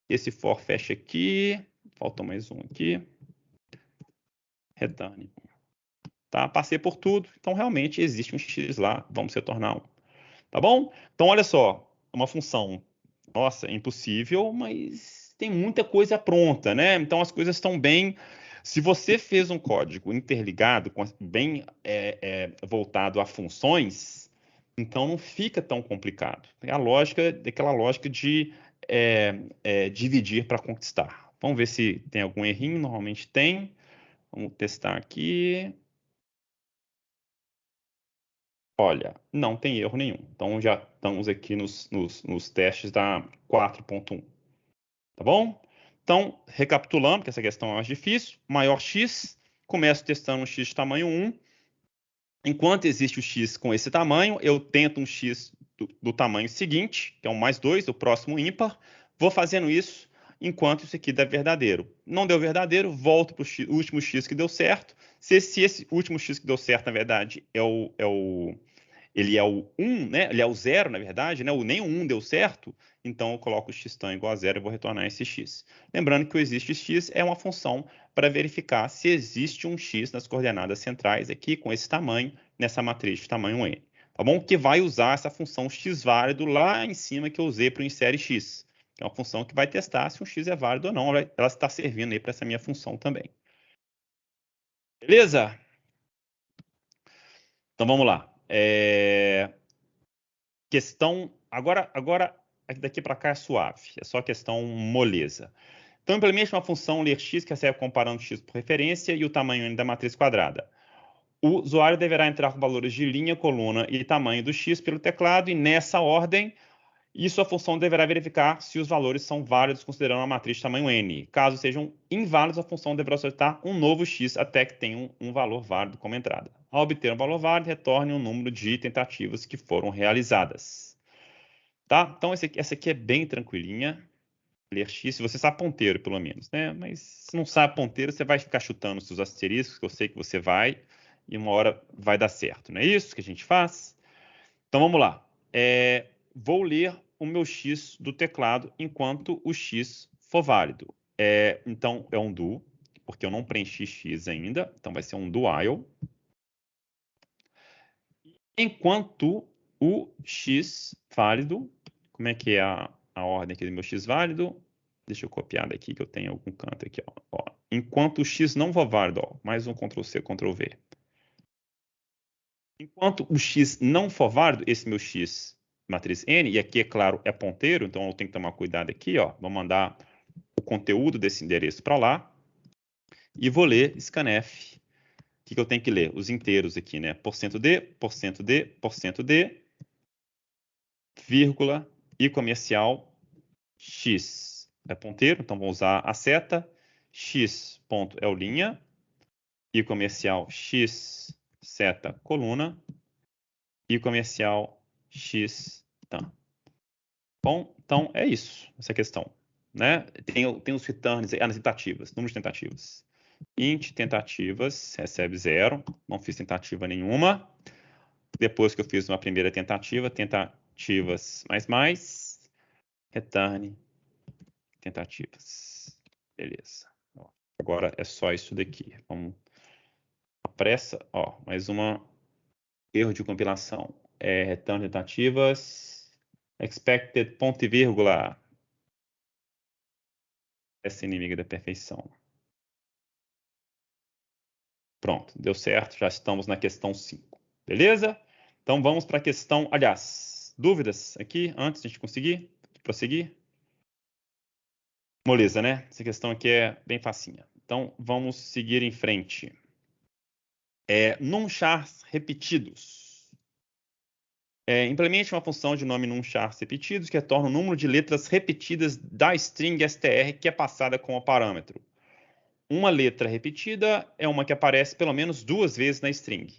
Esse for fecha aqui. Falta mais um aqui. return 1. Tá? Passei por tudo, então realmente existe um x lá, vamos retornar 1. Tá bom? Então, olha só, uma função, nossa, impossível, mas tem muita coisa pronta, né? Então, as coisas estão bem. Se você fez um código interligado, bem voltado a funções, então não fica tão complicado. É a lógica, aquela lógica de dividir para conquistar. Vamos ver se tem algum errinho, normalmente tem. Vamos testar aqui. Olha, não tem erro nenhum. Então já estamos aqui nos testes da 4.1. Tá bom? Então, recapitulando, que essa questão é mais difícil, maior x, começo testando um x de tamanho 1. Enquanto existe o x com esse tamanho, eu tento um x do tamanho seguinte, que é um mais 2, o próximo ímpar. Vou fazendo isso enquanto isso aqui der verdadeiro. Não deu verdadeiro, volto para o último x que deu certo. Se esse último x que deu certo, na verdade, ele é o 1, né? Ele é o 0, na verdade, né? Nem o 1 deu certo, então eu coloco o x tão igual a 0 e vou retornar esse x. Lembrando que o existe x é uma função para verificar se existe um x nas coordenadas centrais aqui, com esse tamanho, nessa matriz de tamanho n. Tá bom? Que vai usar essa função x válido lá em cima que eu usei para o insere x. Que é uma função que vai testar se um x é válido ou não. Ela está servindo aí para essa minha função também. Beleza? Então vamos lá. Questão. Agora daqui para cá é suave. É só questão moleza. Então, implemente uma função ler x que recebe comparando x por referência e o tamanho n da matriz quadrada. O usuário deverá entrar com valores de linha, coluna e tamanho do x pelo teclado, e nessa ordem, e sua função deverá verificar se os valores são válidos considerando a matriz de tamanho n. Caso sejam inválidos, a função deverá solicitar um novo x até que tenha um valor válido como entrada. Ao obter um valor válido, retorne o número de tentativas que foram realizadas. Tá? Então, essa aqui é bem tranquilinha. Ler x, se você sabe ponteiro, pelo menos, né? Mas se não sabe ponteiro, você vai ficar chutando os seus asteriscos, que eu sei que você vai, e uma hora vai dar certo. Não é isso que a gente faz? Então, vamos lá. Vou ler o meu x do teclado enquanto o x for válido. Então, é um do, porque eu não preenchi x ainda, então vai ser um do while. Enquanto o x válido, como é que é a ordem aqui do meu x válido? Deixa eu copiar daqui que eu tenho algum canto aqui. Ó. Enquanto o x não for válido, ó, mais um Ctrl+C, Ctrl+V. Enquanto o x não for válido, esse meu x matriz n, e aqui, é claro, é ponteiro, então eu tenho que tomar cuidado aqui. Ó, vou mandar o conteúdo desse endereço para lá e vou ler scanf. O que eu tenho que ler? Os inteiros aqui, né? %d, %d, %d, vírgula, e comercial x é ponteiro, então vou usar a seta, x ponto é o linha, e comercial x seta coluna, e comercial x tam. Bom, então é isso, essa questão. Né? Tem os returns, as tentativas, número de tentativas. Int tentativas recebe 0, não fiz tentativa nenhuma. Depois que eu fiz uma primeira tentativa, tentativas mais, return tentativas. Beleza. Ó, agora é só isso daqui. Vamos a pressa. Ó, mais uma erro de compilação. Return tentativas. Expected ponto e vírgula. Essa inimiga da perfeição. Pronto, deu certo. Já estamos na questão 5. Beleza? Então vamos para a questão. Aliás, dúvidas aqui antes de a gente conseguir prosseguir? Moleza, né? Essa questão aqui é bem facinha. Então, vamos seguir em frente. Num-chars repetidos. Implemente uma função de nome num-chars repetidos que retorna o número de letras repetidas da string str que é passada como parâmetro. Uma letra repetida é uma que aparece pelo menos 2 vezes na string.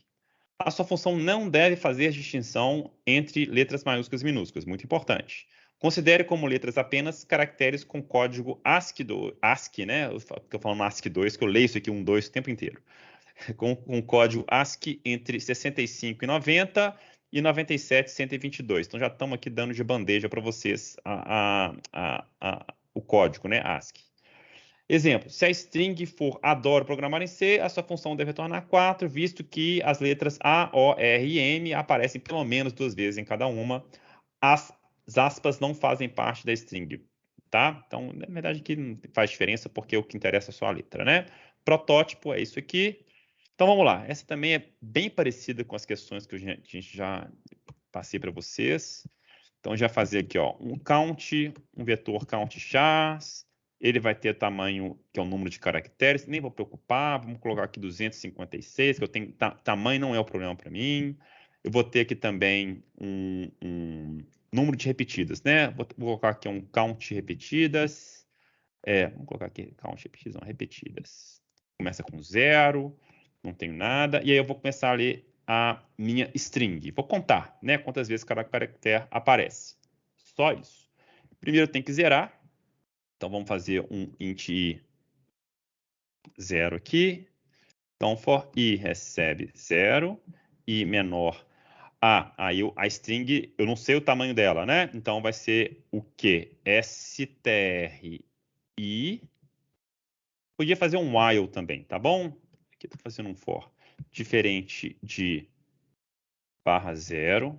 A sua função não deve fazer distinção entre letras maiúsculas e minúsculas, muito importante. Considere como letras apenas caracteres com código ASCII, né? Eu estou falando ASCII 2, que eu leio isso aqui 1, 2 o tempo inteiro. Com código ASCII entre 65 e 90 e 97 e 122. Então já estamos aqui dando de bandeja para vocês o código, né? ASCII. Exemplo, se a string for adoro programar em C, a sua função deve retornar 4, visto que as letras A, O, R e M aparecem pelo menos 2 vezes em cada uma. As aspas não fazem parte da string, tá? Então, na verdade, aqui não faz diferença, porque o que interessa é só a letra, né? Protótipo é isso aqui. Então, vamos lá. Essa também é bem parecida com as questões que a gente já passei para vocês. Então, já fazer aqui, ó, um count, um vetor count chars. Ele vai ter tamanho, que é o número de caracteres. Nem vou preocupar. Vamos colocar aqui 256, que eu tenho tamanho não é o problema para mim. Eu vou ter aqui também um número de repetidas, né? Vou colocar aqui um count repetidas. Vamos colocar aqui count repetidas, não, repetidas. Começa com 0, não tenho nada. E aí eu vou começar a ler a minha string. Vou contar, né? Quantas vezes cada caractere aparece. Só isso. Primeiro tem que zerar. Então vamos fazer um int i 0 aqui. Então for i recebe 0, i menor aí a string, eu não sei o tamanho dela, né? Então vai ser o quê? stri. Podia fazer um while também, tá bom? Aqui estou fazendo um for. Diferente de /0.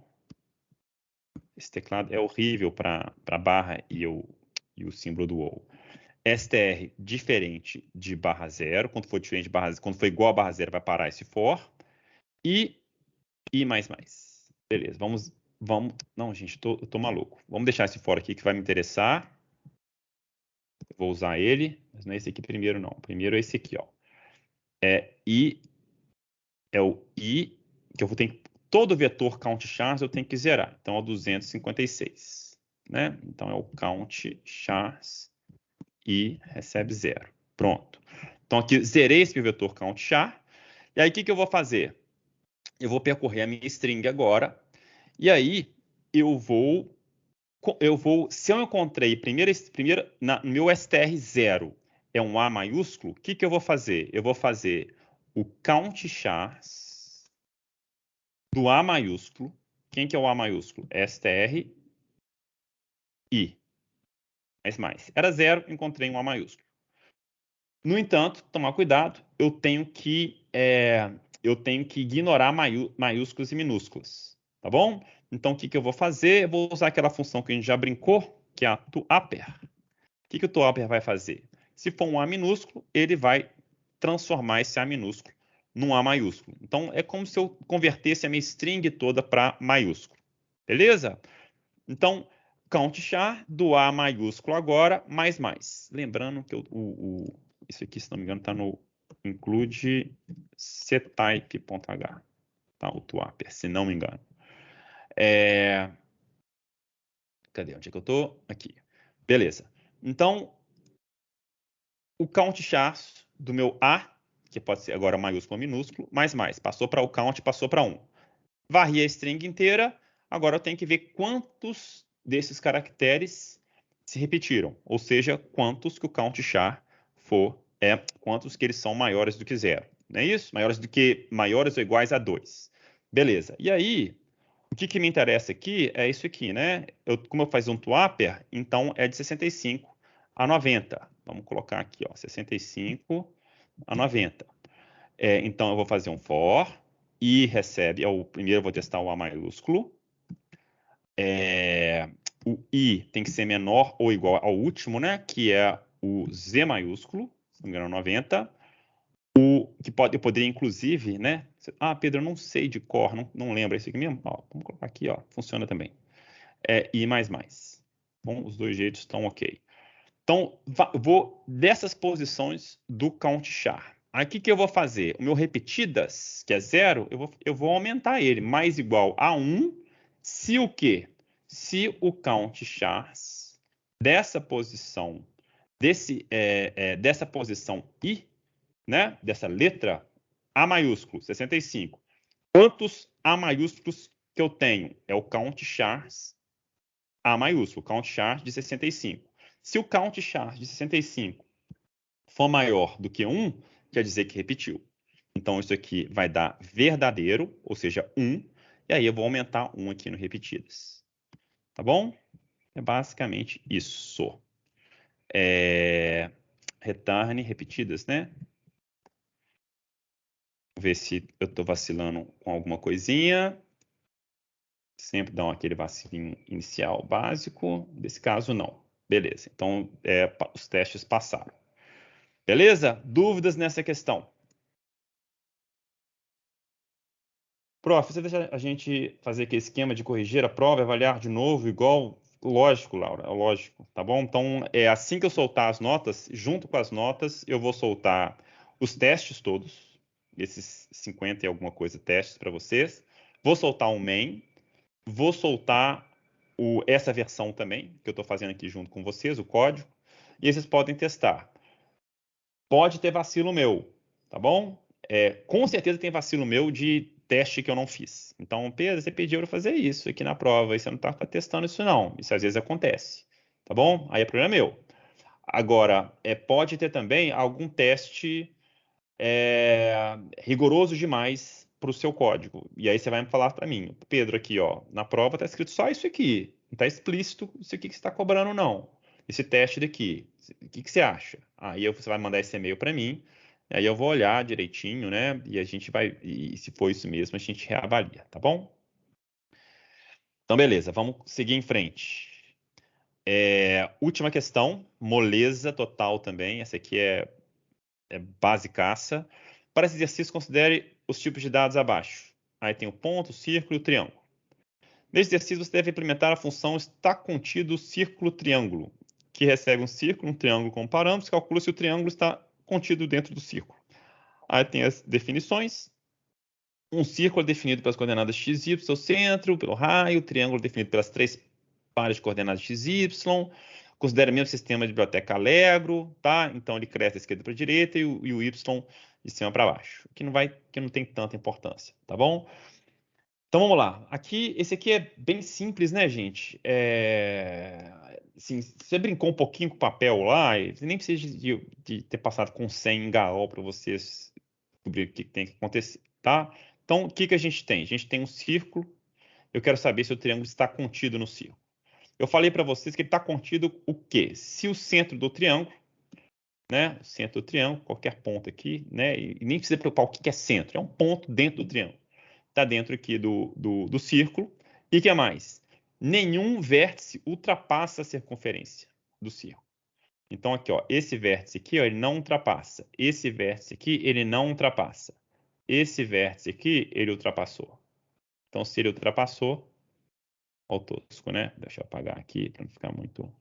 Esse teclado é horrível para barra e o símbolo do ou. str diferente de /0. Quando for diferente de quando for igual a /0, vai parar esse for. E mais. Beleza, vamos. Não, gente, eu tô maluco. Vamos deixar esse for aqui que vai me interessar. Eu vou usar ele, mas não é esse aqui primeiro, não. Primeiro é esse aqui, ó. É o i, que eu vou ter todo vetor count chars eu tenho que zerar. Então é o 256, né? Então é o count chars e recebe 0. Pronto. Então aqui zerei esse vetor count char. E aí o que eu vou fazer? Eu vou percorrer a minha string agora. E aí eu vou se eu encontrei primeiro no meu str0 é um A maiúsculo, o que eu vou fazer? Eu vou fazer o count chars do A maiúsculo. Quem que é o A maiúsculo? str i. Mais. Era 0, encontrei um A maiúsculo. No entanto, tomar cuidado, eu tenho que ignorar maiúsculas e minúsculas, tá bom? Então, o que eu vou fazer? Eu vou usar aquela função que a gente já brincou, que é a toApper. O que o toApper vai fazer? Se for um A minúsculo, ele vai transformar esse A minúsculo num A maiúsculo. Então, é como se eu convertesse a minha string toda para maiúsculo. Beleza? Então, count char do A maiúsculo agora, mais. Lembrando que isso aqui, se não me engano, está no include ctype.h, tá? O toApper, se não me engano. Cadê? Onde é que eu estou? Aqui. Beleza. Então, o count chars do meu A, que pode ser agora maiúsculo ou minúsculo, mais. Passou para o count, passou para 1. Varri a string inteira, agora eu tenho que ver quantos desses caracteres se repetiram, ou seja, quantos que o count char for, quantos que eles são maiores do que 0. Não é isso? Maiores ou iguais a 2. Beleza. E aí, o que me interessa aqui é isso aqui, né? Como eu faço um toApper, então é de 65 a 90. Vamos colocar aqui, ó, 65 a 90. Então eu vou fazer um for, i recebe, primeiro eu vou testar o A maiúsculo. O i tem que ser menor ou igual ao último, né? Que é o Z maiúsculo, se não me engano, 90. Eu poderia, inclusive, né? Pedro, eu não sei de cor, não lembro isso aqui mesmo. Ó, vamos colocar aqui, ó, funciona também. I++. Bom, os dois jeitos estão ok. Então, vou dessas posições do count char. Aí, o que eu vou fazer? O meu repetidas, que é 0, eu vou aumentar ele, mais igual a 1, se o quê? Se o count chars dessa posição, dessa posição i, né? Dessa letra A maiúsculo, 65. Quantos A maiúsculos que eu tenho? É o count chars A maiúsculo, count chars de 65. Se o count chars de 65 for maior do que 1, quer dizer que repetiu. Então, isso aqui vai dar verdadeiro, ou seja, 1. E aí eu vou aumentar 1 aqui no repetidas. Tá bom? É basicamente isso. return repetidas, né? Vou ver se eu estou vacilando com alguma coisinha. Sempre dá aquele vacilinho inicial básico. Nesse caso, não. Beleza. Então, os testes passaram. Beleza? Dúvidas nessa questão? Prof, você deixa a gente fazer aquele esquema de corrigir a prova e avaliar de novo, igual? Lógico, Laura, lógico, tá bom? Então, assim que eu soltar as notas, junto com as notas, eu vou soltar os testes todos, esses 50 e alguma coisa testes para vocês. Vou soltar um main, vou soltar essa versão também, que eu estou fazendo aqui junto com vocês, o código, e vocês podem testar. Pode ter vacilo meu, tá bom? Com certeza tem vacilo meu de teste que eu não fiz. Então, Pedro, você pediu para fazer isso aqui na prova e você não está testando isso não. Isso às vezes acontece, tá bom? Aí é problema meu. Agora, pode ter também algum teste rigoroso demais para o seu código. E aí você vai me falar para mim, Pedro, aqui, ó, na prova está escrito só isso aqui. Não está explícito isso aqui que você está cobrando, não. Esse teste daqui. O que você acha? Aí você vai mandar esse e-mail para mim. Aí eu vou olhar direitinho, né? E a gente vai, e se for isso mesmo, a gente reavalia, tá bom? Então, beleza, vamos seguir em frente. Última questão, moleza total também. Essa aqui é basicaça. Para esse exercício, considere os tipos de dados abaixo. Aí tem o ponto, o círculo e o triângulo. Nesse exercício, você deve implementar a função está contido círculo triângulo, que recebe um círculo, um triângulo como parâmetros, calcula se o triângulo está contido dentro do círculo. Aí tem as definições. Um círculo é definido pelas coordenadas x, y, seu centro, pelo raio. O triângulo é definido pelas três pares de coordenadas x, y. Considera mesmo o sistema de biblioteca Allegro, tá? Então ele cresce da esquerda para a direita e o y de cima para baixo, que não tem tanta importância, tá bom? Então vamos lá. Esse aqui é bem simples, né, gente? Assim, você brincou um pouquinho com o papel lá, e você nem precisa de ter passado com 100 em Gaol para vocês descobrir o que tem que acontecer, tá? Então, o que a gente tem? A gente tem um círculo. Eu quero saber se o triângulo está contido no círculo. Eu falei para vocês que ele está contido o quê? Se o centro do triângulo, né? O centro do triângulo, qualquer ponto aqui, né? E nem precisa preocupar o que é centro, é um ponto dentro do triângulo. Está dentro aqui do círculo. E o que mais? Nenhum vértice ultrapassa a circunferência do círculo. Então, aqui, ó, esse vértice aqui, ó, ele não ultrapassa. Esse vértice aqui, ele não ultrapassa. Esse vértice aqui, ele ultrapassou. Então, se ele ultrapassou, ó o tosco, né? Deixa eu apagar aqui para não ficar muito...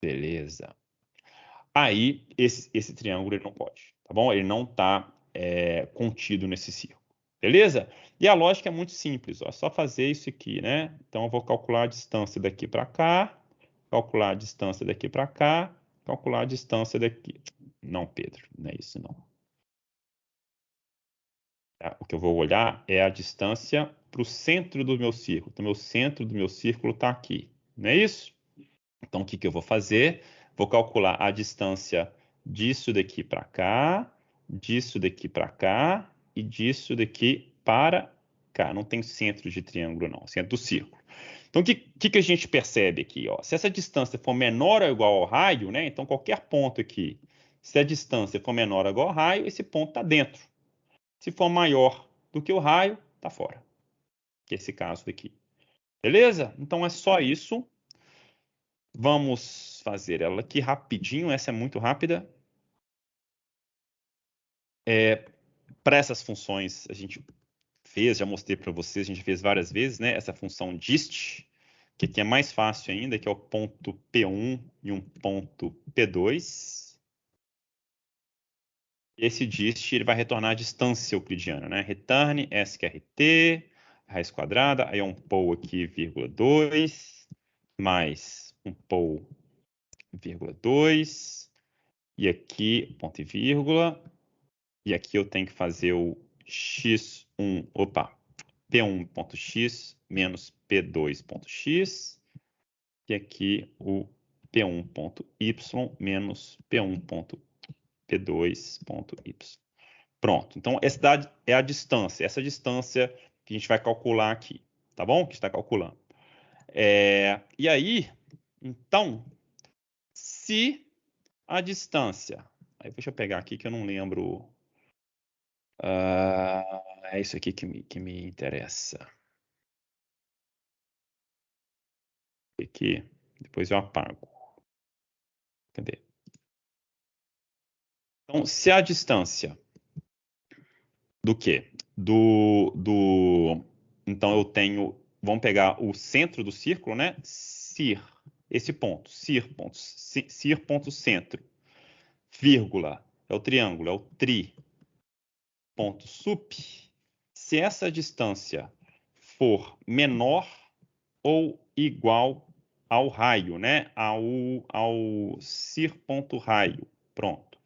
Beleza. Aí, esse triângulo ele não pode, tá bom? Ele não está contido nesse círculo. Beleza? E a lógica é muito simples, ó, é só fazer isso aqui, né? Então, eu vou calcular a distância daqui para cá, calcular a distância daqui para cá, calcular a distância daqui. Não, Pedro, não é isso não. O que eu vou olhar é a distância para o centro do meu círculo. Então, o centro do meu círculo está aqui, não é isso? Então, o que eu vou fazer? Vou calcular a distância disso daqui para cá, disso daqui para cá e disso daqui para cá. Não tem centro de triângulo, não, centro do círculo. Então, o que a gente percebe aqui? Ó? Se essa distância for menor ou igual ao raio, né? Então, qualquer ponto aqui, se a distância for menor ou igual ao raio, esse ponto está dentro. Se for maior do que o raio, está fora. Que é esse caso daqui. Beleza? Então, é só isso. Vamos fazer ela aqui rapidinho, essa é muito rápida. Para essas funções, a gente fez, já mostrei para vocês, a gente fez várias vezes, né? Essa função dist, que aqui é mais fácil ainda, que é o ponto P1 e um ponto P2. Esse dist ele vai retornar a distância euclidiana, né? Return sqrt, raiz quadrada, aí é um pol aqui, vírgula 2, mais um pol, vírgula 2, e aqui, ponto e vírgula, e aqui eu tenho que fazer o x1, P1.x menos P2.x, e aqui o P1.y menos P2.y. Pronto, então essa é a distância, essa distância que a gente vai calcular aqui, tá bom? Que está calculando. E aí, então, se a distância... Aí deixa eu pegar aqui que eu não lembro. É isso aqui que me interessa. Aqui, depois eu apago. Cadê? Então, se a distância do quê? Então eu tenho... Vamos pegar o centro do círculo, né? Cir. Esse ponto. Cir ponto centro. Vírgula. É o triângulo. É o tri. Ponto sup. Se essa distância for menor ou igual ao raio, né? Ao cir ponto raio. Pronto.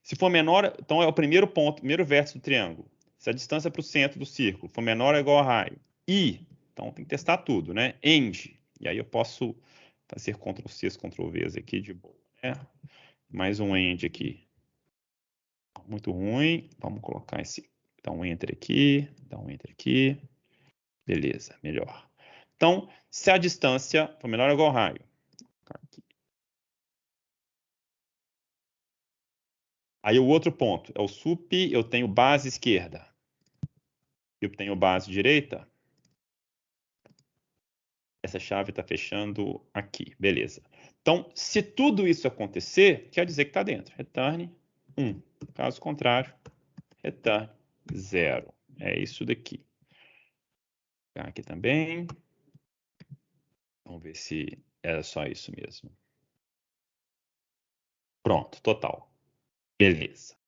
Se for menor, então é o primeiro ponto, primeiro vértice do triângulo. Se a distância para o centro do círculo for menor ou igual ao raio. E, então tem que testar tudo, né? End. E aí eu posso fazer Ctrl+C, Ctrl+V aqui de boa, né? Mais um end aqui. Muito ruim. Vamos colocar esse. Dá um enter aqui, dá um enter aqui. Beleza, melhor. Então, se a distância for menor ou igual ao raio. Aqui. Aí o outro ponto é o sup, eu tenho base esquerda. Eu tenho base direita. Essa chave está fechando aqui, beleza. Então, se tudo isso acontecer, quer dizer que está dentro. Return 1. Caso contrário, return 0. É isso daqui. Vou aqui também. Vamos ver se era só isso mesmo. Pronto, total. Beleza.